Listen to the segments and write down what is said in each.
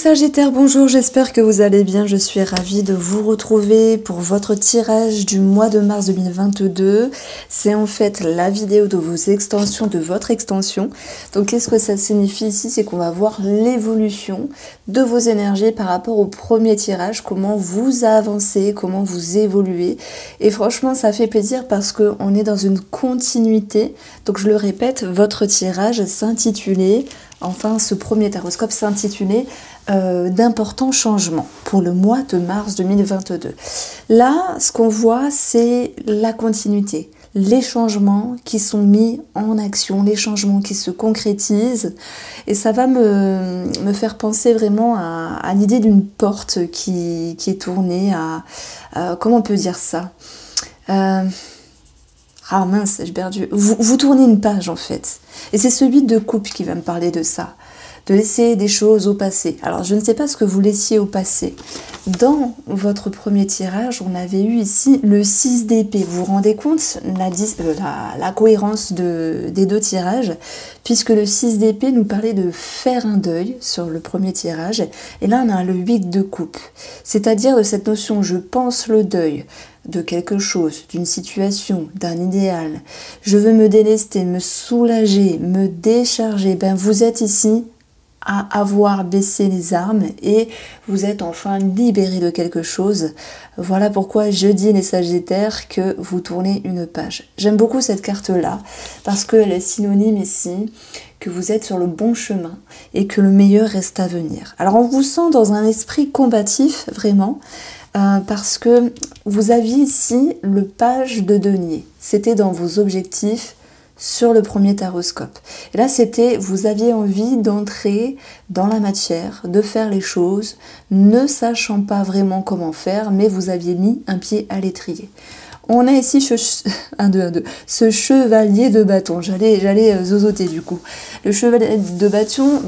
Sagittaire, bonjour, j'espère que vous allez bien. Je suis ravie de vous retrouver pour votre tirage du mois de mars 2022. C'est en fait la vidéo de vos extensions, de votre extension. Donc qu'est-ce que ça signifie ici? C'est qu'on va voir l'évolution de vos énergies par rapport au premier tirage, comment vous avancez, comment vous évoluez. Et franchement, ça fait plaisir parce qu'on est dans une continuité. Donc je le répète, votre tirage s'intitulait... Enfin, ce premier taroscope s'intitulait d'importants changements pour le mois de mars 2022. Là, ce qu'on voit, c'est la continuité, les changements qui sont mis en action, les changements qui se concrétisent. Et ça va me faire penser vraiment à l'idée d'une porte qui est tournée à comment on peut dire ça Ah mince, j'ai perdu. Vous tournez une page en fait. Et c'est ce 8 de coupe qui va me parler de ça. De laisser des choses au passé. Alors je ne sais pas ce que vous laissiez au passé. Dans votre premier tirage, on avait eu ici le 6 d'épée. Vous vous rendez compte la cohérence des deux tirages, puisque le 6 d'épée nous parlait de faire un deuil sur le premier tirage. Et là on a le 8 de coupe. C'est-à-dire de cette notion je pense le deuil de quelque chose, d'une situation, d'un idéal. Je veux me délester, me soulager, me décharger. Ben vous êtes ici à avoir baissé les armes et vous êtes enfin libéré de quelque chose. Voilà pourquoi je dis les Sagittaires que vous tournez une page. J'aime beaucoup cette carte-là parce qu'elle est synonyme ici que vous êtes sur le bon chemin et que le meilleur reste à venir. Alors on vous sent dans un esprit combatif, vraiment, parce que vous aviez ici le page de denier. C'était dans vos objectifs sur le premier taroscope. Et là, c'était, vous aviez envie d'entrer dans la matière, de faire les choses, ne sachant pas vraiment comment faire, mais vous aviez mis un pied à l'étrier. On a ici ce chevalier de bâton. J'allais zozoter du coup. Le chevalier de bâton,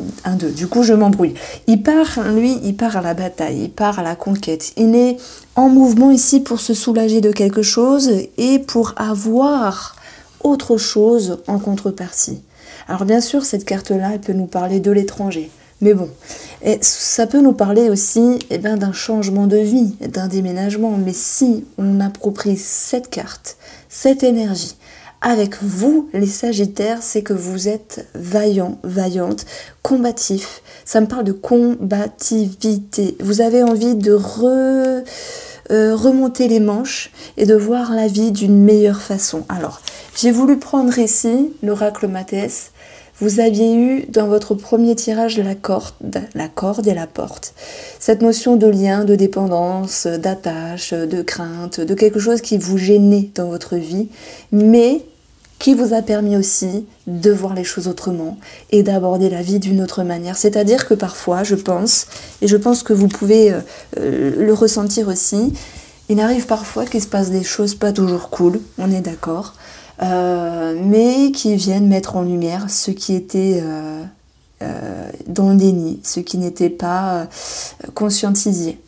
du coup je m'embrouille. Il part à la bataille, il part à la conquête. Il est en mouvement ici pour se soulager de quelque chose et pour avoir autre chose en contrepartie. Alors bien sûr, cette carte-là, elle peut nous parler de l'étranger. Mais bon, et ça peut nous parler aussi d'un changement de vie, d'un déménagement. Mais si on approprie cette carte, cette énergie, avec vous, les Sagittaires, c'est que vous êtes vaillant, vaillante, combatif. Ça me parle de combativité. Vous avez envie de remonter les manches et de voir la vie d'une meilleure façon. Alors, j'ai voulu prendre ici l'oracle Mathès. Vous aviez eu dans votre premier tirage la corde et la porte. Cette notion de lien, de dépendance, d'attache, de crainte, de quelque chose qui vous gênait dans votre vie, mais qui vous a permis aussi de voir les choses autrement et d'aborder la vie d'une autre manière. C'est-à-dire que parfois, je pense, et je pense que vous pouvez le ressentir aussi, il arrive parfois qu'il se passe des choses pas toujours cool, on est d'accord, mais qui viennent mettre en lumière ce qui était dans le déni, ce qui n'était pas conscientisé.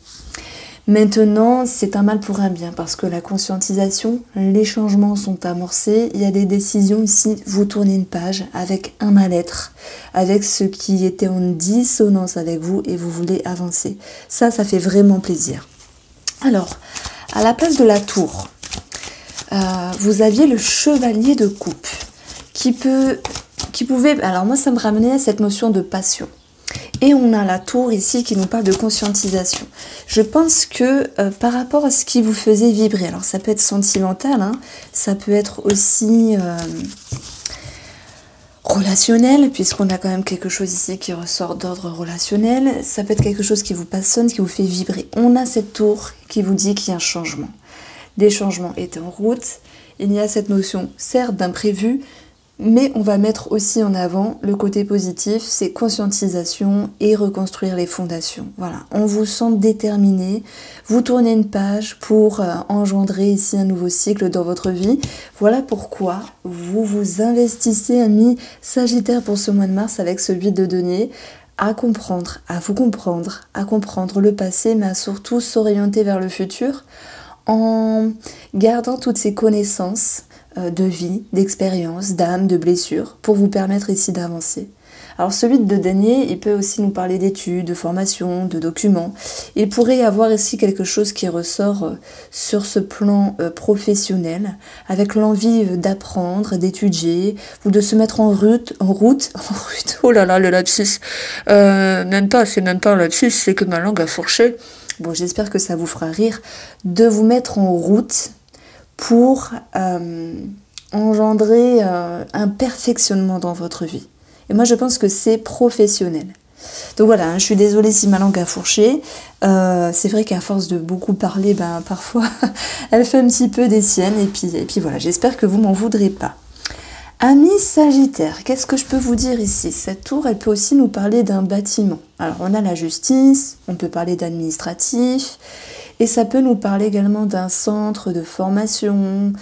Maintenant, c'est un mal pour un bien parce que la conscientisation, les changements sont amorcés, il y a des décisions ici, vous tournez une page avec un mal-être, avec ce qui était en dissonance avec vous et vous voulez avancer. Ça fait vraiment plaisir. Alors, à la place de la tour, vous aviez le chevalier de coupe qui pouvait... Alors moi, ça me ramenait à cette notion de passion. Et on a la tour ici qui nous parle de conscientisation. Je pense que par rapport à ce qui vous faisait vibrer, alors ça peut être sentimental, hein, ça peut être aussi relationnel, puisqu'on a quand même quelque chose ici qui ressort d'ordre relationnel, ça peut être quelque chose qui vous passionne, qui vous fait vibrer. On a cette tour qui vous dit qu'il y a un changement. Des changements étaient en route, il y a cette notion, certes, d'imprévu, mais on va mettre aussi en avant le côté positif, c'est conscientisation et reconstruire les fondations. Voilà, on vous sent déterminé, vous tournez une page pour engendrer ici un nouveau cycle dans votre vie. Voilà pourquoi vous vous investissez, amis Sagittaire, pour ce mois de mars avec ce 8 de denier, à comprendre, à vous comprendre, à comprendre le passé, mais à surtout s'orienter vers le futur en gardant toutes ces connaissances de vie, d'expérience, d'âme, de blessures, pour vous permettre ici d'avancer. Alors celui de denier, il peut aussi nous parler d'études, de formations, de documents. Il pourrait y avoir ici quelque chose qui ressort sur ce plan professionnel, avec l'envie d'apprendre, d'étudier, ou de se mettre en route, oh là là, le lapsus, c'est même pas un lapsus, c'est que ma langue a fourché. Bon, j'espère que ça vous fera rire, de vous mettre en route pour engendrer un perfectionnement dans votre vie. Et moi, je pense que c'est professionnel. Donc voilà, je suis désolée si ma langue a fourché. C'est vrai qu'à force de beaucoup parler, parfois, elle fait un petit peu des siennes. Et puis voilà, j'espère que vous m'en voudrez pas. Amis Sagittaire, qu'est-ce que je peux vous dire ici? Cette tour, elle peut aussi nous parler d'un bâtiment. Alors, on a la justice, on peut parler d'administratif, et ça peut nous parler également d'un centre de formation,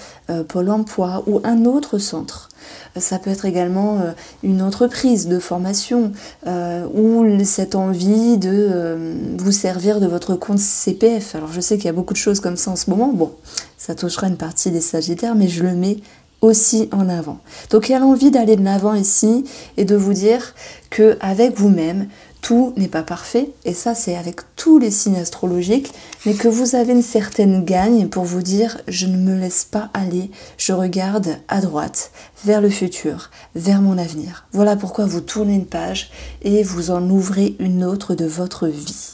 Pôle emploi, ou un autre centre. Ça peut être également une entreprise de formation, ou cette envie de vous servir de votre compte CPF. Alors, je sais qu'il y a beaucoup de choses comme ça en ce moment. Bon, ça touchera une partie des Sagittaires, mais je le mets aussi en avant. Donc il y a l'envie d'aller de l'avant ici et de vous dire que avec vous-même, tout n'est pas parfait, et ça c'est avec tous les signes astrologiques, mais que vous avez une certaine gagne pour vous dire je ne me laisse pas aller, je regarde à droite, vers le futur, vers mon avenir. Voilà pourquoi vous tournez une page et vous en ouvrez une autre de votre vie.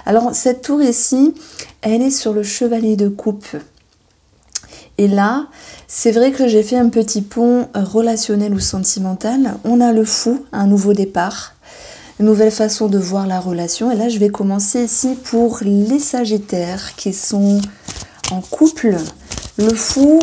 Alors cette tour ici, elle est sur le chevalier de coupe. Et là, c'est vrai que j'ai fait un petit pont relationnel ou sentimental. On a le fou, un nouveau départ, une nouvelle façon de voir la relation. Et là, je vais commencer ici pour les Sagittaires qui sont en couple. Le fou,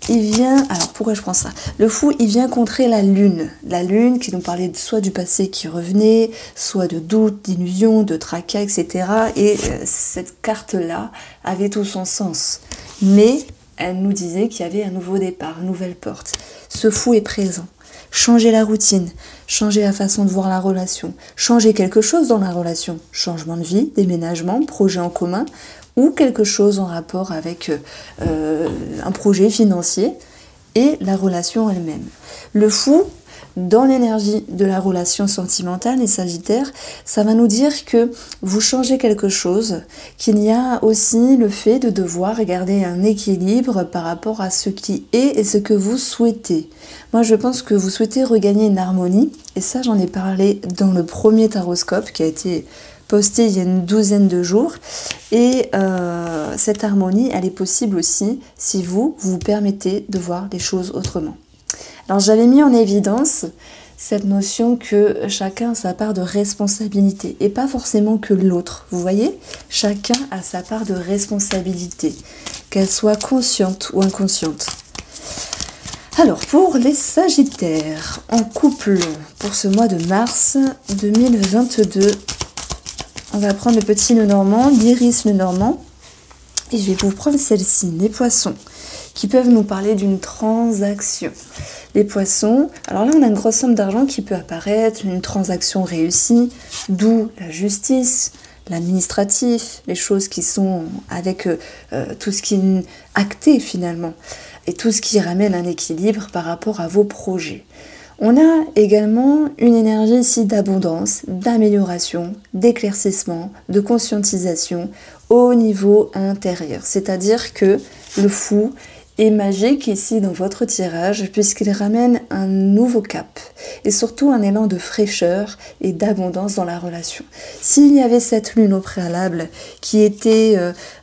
il vient... Alors, pourquoi je prends ça? Le fou, il vient contrer la lune. La lune qui nous parlait soit du passé qui revenait, soit de doutes, d'illusions, de tracas, etc. Et cette carte-là avait tout son sens. Mais... elle nous disait qu'il y avait un nouveau départ, une nouvelle porte. Ce fou est présent. Changer la routine, changer la façon de voir la relation, changer quelque chose dans la relation, changement de vie, déménagement, projet en commun, ou quelque chose en rapport avec un projet financier et la relation elle-même. Le fou, dans l'énergie de la relation sentimentale, les Sagittaires, ça va nous dire que vous changez quelque chose, qu'il y a aussi le fait de devoir garder un équilibre par rapport à ce qui est et ce que vous souhaitez. Moi, je pense que vous souhaitez regagner une harmonie, et ça, j'en ai parlé dans le premier taroscope qui a été posté il y a une douzaine de jours. Et cette harmonie, elle est possible aussi si vous vous permettez de voir les choses autrement. Alors j'avais mis en évidence cette notion que chacun a sa part de responsabilité et pas forcément que l'autre. Vous voyez, chacun a sa part de responsabilité, qu'elle soit consciente ou inconsciente. Alors pour les Sagittaires en couple pour ce mois de mars 2022, on va prendre le petit Lenormand, l'Iris Lenormand, et je vais vous prendre celle-ci, les Poissons, qui peuvent nous parler d'une transaction. Les Poissons, alors là on a une grosse somme d'argent qui peut apparaître, une transaction réussie, d'où la justice, l'administratif, les choses qui sont avec tout ce qui est acté finalement, et tout ce qui ramène un équilibre par rapport à vos projets. On a également une énergie ici d'abondance, d'amélioration, d'éclaircissement, de conscientisation au niveau intérieur. C'est-à-dire que le fou est magique ici dans votre tirage puisqu'il ramène un nouveau cap et surtout un élan de fraîcheur et d'abondance dans la relation. S'il y avait cette lune au préalable qui était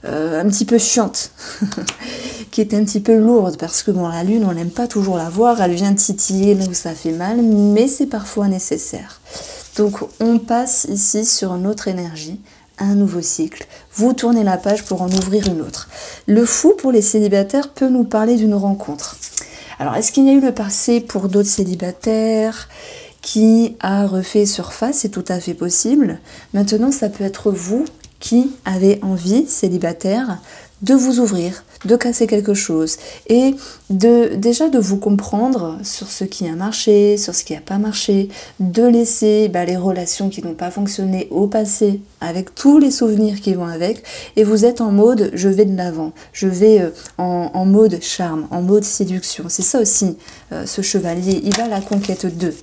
un petit peu chiante, qui était un petit peu lourde parce que bon, la lune on n'aime pas toujours la voir, elle vient titiller là où ça fait mal, mais c'est parfois nécessaire. Donc on passe ici sur une autre énergie, un nouveau cycle. Vous tournez la page pour en ouvrir une autre. Le fou pour les célibataires peut nous parler d'une rencontre. Alors, est-ce qu'il y a eu le passé pour d'autres célibataires qui a refait surface? C'est tout à fait possible. Maintenant, ça peut être vous qui avez envie, célibataire, de vous ouvrir, de casser quelque chose et déjà de vous comprendre sur ce qui a marché, sur ce qui n'a pas marché, de laisser les relations qui n'ont pas fonctionné au passé avec tous les souvenirs qui vont avec, et vous êtes en mode je vais de l'avant, je vais en mode charme, en mode séduction. C'est ça aussi ce chevalier, il va à la conquête d'eux.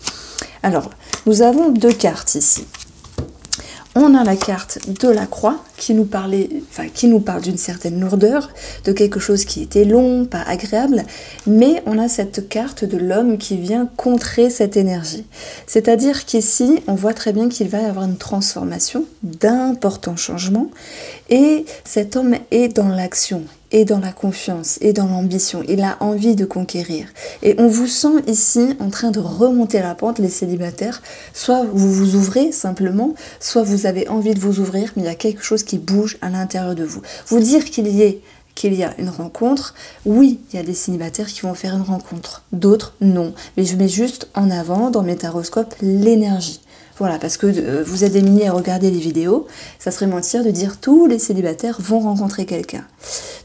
Alors, nous avons deux cartes ici. On a la carte de la croix qui nous parle d'une certaine lourdeur, de quelque chose qui était long, pas agréable, mais on a cette carte de l'homme qui vient contrer cette énergie. C'est-à-dire qu'ici, on voit très bien qu'il va y avoir une transformation, d'importants changements, et cet homme est dans l'action, et dans la confiance, et dans l'ambition. Il a envie de conquérir. Et on vous sent ici en train de remonter la pente, les célibataires. Soit vous vous ouvrez simplement, soit vous avez envie de vous ouvrir, mais il y a quelque chose qui bouge à l'intérieur de vous. Vous dire qu'il y a une rencontre, oui, il y a des célibataires qui vont faire une rencontre, d'autres non. Mais je mets juste en avant dans mes taroscopes l'énergie. Voilà, parce que vous êtes des milliers à regarder les vidéos, ça serait mentir de dire tous les célibataires vont rencontrer quelqu'un.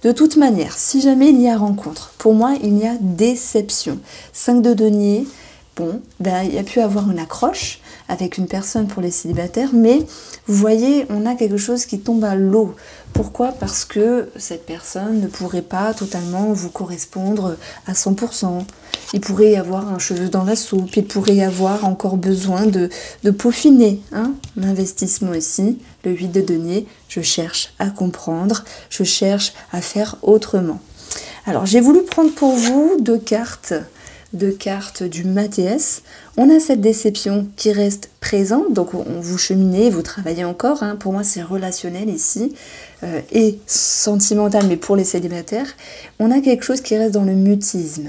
De toute manière, si jamais il y a rencontre, pour moi, il y a déception. 5 de denier, bon, il y a pu avoir une accroche avec une personne pour les célibataires, mais vous voyez, on a quelque chose qui tombe à l'eau. Pourquoi? Parce que cette personne ne pourrait pas totalement vous correspondre à 100%. Il pourrait y avoir un cheveu dans la soupe, il pourrait y avoir encore besoin de peaufiner l'investissement ici. Le 8 de denier, je cherche à comprendre, je cherche à faire autrement. Alors, j'ai voulu prendre pour vous deux cartes du Mathias. On a cette déception qui reste présente, donc vous cheminez, vous travaillez encore. Pour moi, c'est relationnel ici et sentimental, mais pour les célibataires, on a quelque chose qui reste dans le mutisme.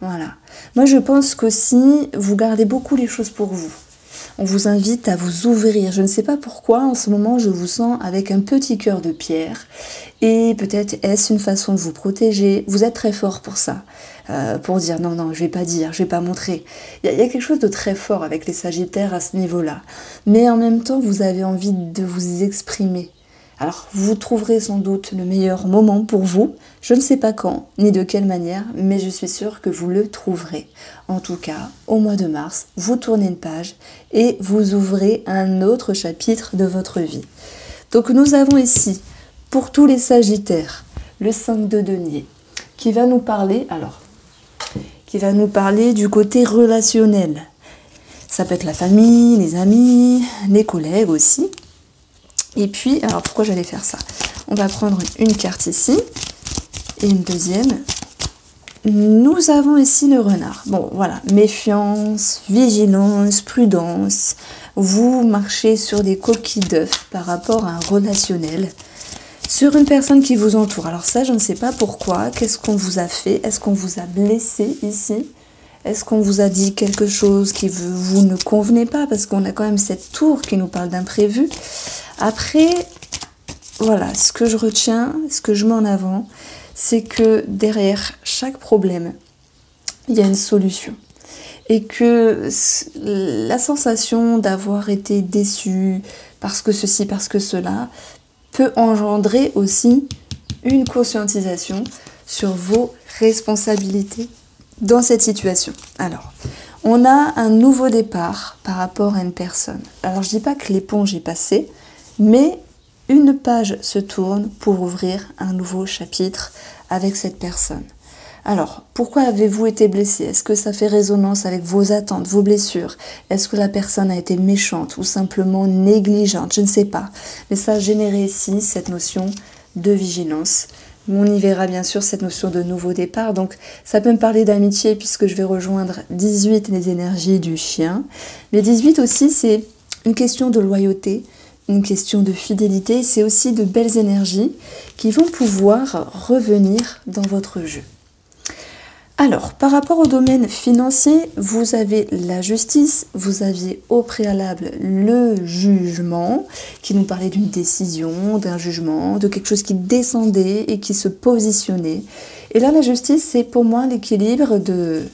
Voilà. Moi, je pense qu'aussi, vous gardez beaucoup les choses pour vous. On vous invite à vous ouvrir. Je ne sais pas pourquoi, en ce moment, je vous sens avec un petit cœur de pierre. Et peut-être est-ce une façon de vous protéger. Vous êtes très fort pour ça. Pour dire non, je vais pas dire, je vais pas montrer. Il y a quelque chose de très fort avec les Sagittaires à ce niveau-là. Mais en même temps, vous avez envie de vous exprimer. Alors, vous trouverez sans doute le meilleur moment pour vous. Je ne sais pas quand, ni de quelle manière, mais je suis sûre que vous le trouverez. En tout cas, au mois de mars, vous tournez une page et vous ouvrez un autre chapitre de votre vie. Donc, nous avons ici, pour tous les Sagittaires, le 5 de denier, qui va nous parler, du côté relationnel. Ça peut être la famille, les amis, les collègues aussi. Et puis, alors pourquoi j'allais faire ça? On va prendre une carte ici et une deuxième. Nous avons ici le renard. Bon, voilà, méfiance, vigilance, prudence. Vous marchez sur des coquilles d'œufs par rapport à un relationnel, sur une personne qui vous entoure. Alors ça, je ne sais pas pourquoi. Qu'est-ce qu'on vous a fait? Est-ce qu'on vous a blessé ici? Est-ce qu'on vous a dit quelque chose qui vous ne convenait pas? Parce qu'on a quand même cette tour qui nous parle d'imprévu. Après, voilà, ce que je retiens, ce que je mets en avant, c'est que derrière chaque problème, il y a une solution. Et que la sensation d'avoir été déçu parce que ceci, parce que cela, peut engendrer aussi une conscientisation sur vos responsabilités dans cette situation. Alors, on a un nouveau départ par rapport à une personne. Alors, je ne dis pas que l'éponge est passée, mais une page se tourne pour ouvrir un nouveau chapitre avec cette personne. Alors, pourquoi avez-vous été blessé? Est-ce que ça fait résonance avec vos attentes, vos blessures? Est-ce que la personne a été méchante ou simplement négligente? Je ne sais pas. Mais ça a généré ici cette notion de vigilance. On y verra bien sûr cette notion de nouveau départ. Donc, ça peut me parler d'amitié puisque je vais rejoindre 18, les énergies du chien. Mais 18 aussi, c'est une question de loyauté, une question de fidélité. C'est aussi de belles énergies qui vont pouvoir revenir dans votre jeu. Alors, par rapport au domaine financier, vous avez la justice, vous aviez au préalable le jugement, qui nous parlait d'une décision, d'un jugement, de quelque chose qui descendait et qui se positionnait. Et là, la justice, c'est pour moi l'équilibre de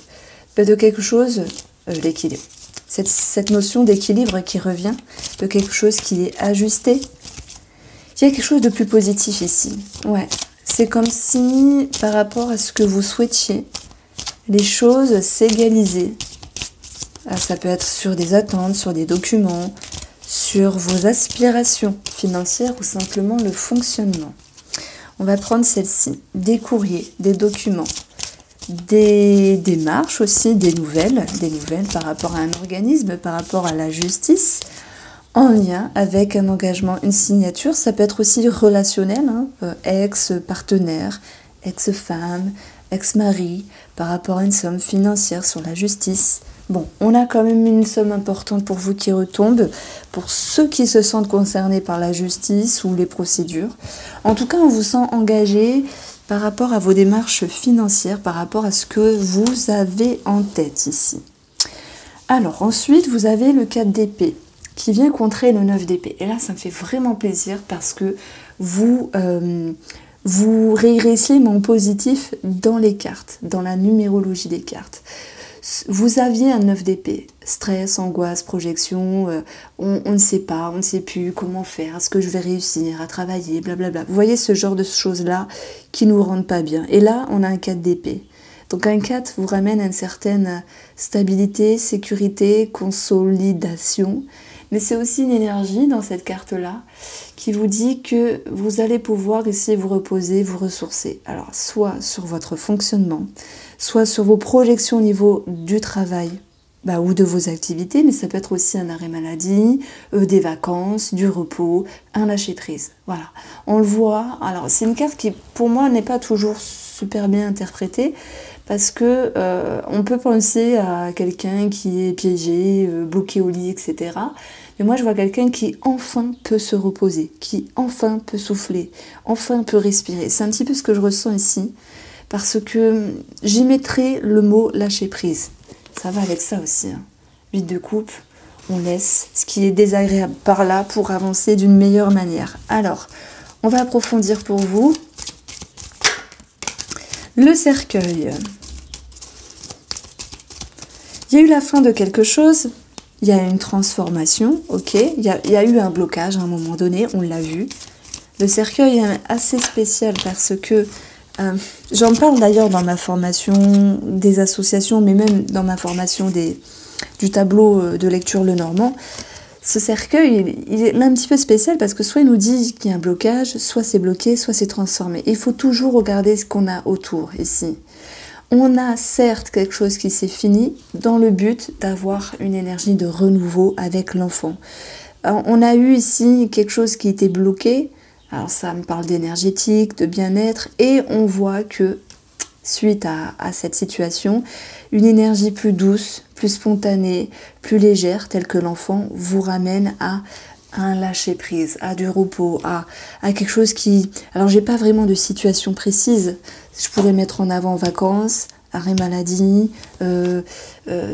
quelque chose, l'équilibre. Cette notion d'équilibre qui revient, de quelque chose qui est ajusté. Il y a quelque chose de plus positif ici. Ouais, c'est comme si, par rapport à ce que vous souhaitiez, les choses s'égalisaient. Ça peut être sur des attentes, sur des documents, sur vos aspirations financières ou simplement le fonctionnement. On va prendre celle-ci. Des courriers, des documents, des démarches aussi, des nouvelles par rapport à un organisme, par rapport à la justice, en lien avec un engagement, une signature. Ça peut être aussi relationnel, hein, ex-partenaire, ex-femme, ex-mari, par rapport à une somme financière sur la justice. Bon, on a quand même une somme importante pour vous qui retombe, pour ceux qui se sentent concernés par la justice ou les procédures. En tout cas, on vous sent engagé par rapport à vos démarches financières, par rapport à ce que vous avez en tête ici. Alors ensuite, vous avez le 4 d'épée qui vient contrer le 9 d'épée. Et là, ça me fait vraiment plaisir parce que vous régressiez mon positif dans les cartes, dans la numérologie des cartes. Vous aviez un 9 d'épée, stress, angoisse, projection, on ne sait pas, on ne sait plus comment faire, est-ce que je vais réussir à travailler, blablabla. Vous voyez ce genre de choses-là qui nous rendent pas bien. Et là, on a un 4 d'épée. Donc un 4 vous ramène à une certaine stabilité, sécurité, consolidation. Mais c'est aussi une énergie dans cette carte-là qui vous dit que vous allez pouvoir ici vous reposer, vous ressourcer. Alors, soit sur votre fonctionnement, soit sur vos projections au niveau du travail ou de vos activités, mais ça peut être aussi un arrêt maladie, des vacances, du repos, un lâcher-prise. Voilà, on le voit. Alors, c'est une carte qui, pour moi, n'est pas toujours super bien interprétée, parce que on peut penser à quelqu'un qui est piégé, bloqué au lit, etc. Mais moi, je vois quelqu'un qui enfin peut se reposer, qui enfin peut souffler, enfin peut respirer. C'est un petit peu ce que je ressens ici, parce que j'y mettrai le mot lâcher prise. Ça va avec ça aussi. 8 de coupe, on laisse ce qui est désagréable par là pour avancer d'une meilleure manière. Alors, on va approfondir pour vous. Le cercueil. Il y a eu la fin de quelque chose, il y a une transformation, ok, il y a eu un blocage à un moment donné, on l'a vu. Le cercueil est assez spécial parce que, j'en parle d'ailleurs dans ma formation des associations, mais même dans ma formation du tableau de lecture Lenormand. Ce cercueil, il est un petit peu spécial parce que soit il nous dit qu'il y a un blocage, soit c'est bloqué, soit c'est transformé. Il faut toujours regarder ce qu'on a autour ici. On a certes quelque chose qui s'est fini dans le but d'avoir une énergie de renouveau avec l'enfant. On a eu ici quelque chose qui était bloqué. Alors ça me parle d'énergétique, de bien-être. Et on voit que suite à cette situation, une énergie plus douce, plus spontanée, plus légère, telle que l'enfant vous ramène à un lâcher-prise, à du repos, à quelque chose qui... Alors j'ai pas vraiment de situation précise, je pourrais mettre en avant vacances, arrêt maladie,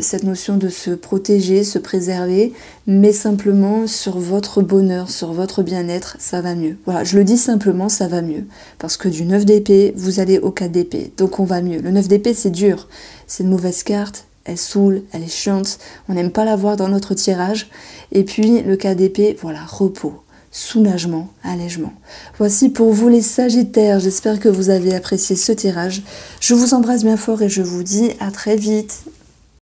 cette notion de se protéger, se préserver, mais simplement sur votre bonheur, sur votre bien-être, ça va mieux. Voilà, je le dis simplement, ça va mieux. Parce que du 9 d'épée, vous allez au 4 d'épée, donc on va mieux. Le 9 d'épée, c'est dur, c'est une mauvaise carte, elle saoule, elle est chiante, on n'aime pas la voir dans notre tirage. Et puis le 4 d'épée, voilà, repos, soulagement, allègement. Voici pour vous les Sagittaires, j'espère que vous avez apprécié ce tirage. Je vous embrasse bien fort et je vous dis à très vite.